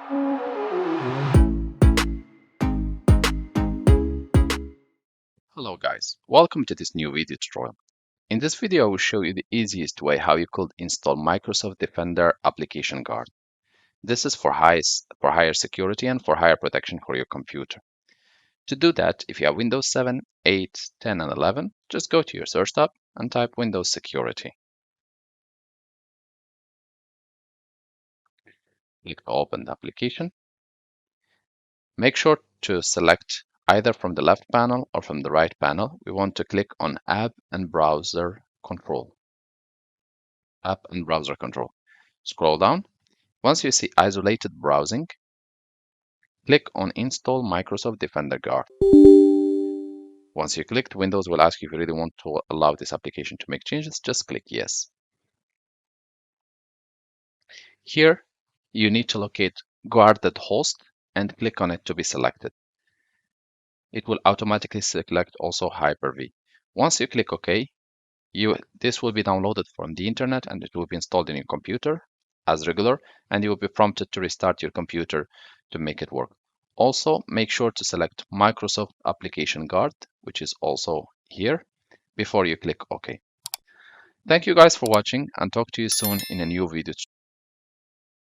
Hello guys, welcome to this new video tutorial. In this video I will show you the easiest way how you could install Microsoft Defender Application Guard. This is for higher security and for higher protection for your computer. To do that, if you have Windows 7, 8, 10 and 11, just go to your search tab and type Windows Security. Click Open the application. Make sure to select either from the left panel or from the right panel. We want to click on App and Browser Control. App and Browser Control. Scroll down. Once you see Isolated Browsing, click on Install Microsoft Defender Guard. Once you clicked, Windows will ask you if you really want to allow this application to make changes. Just click Yes. Here, you need to locate Guarded Host and click on it to be selected. It will automatically select also Hyper-V. Once you click OK, this will be downloaded from the internet and it will be installed in your computer as regular, and you will be prompted to restart your computer to make it work. Also, make sure to select Microsoft Application Guard, which is also here, before you click OK. Thank you guys for watching and talk to you soon in a new video.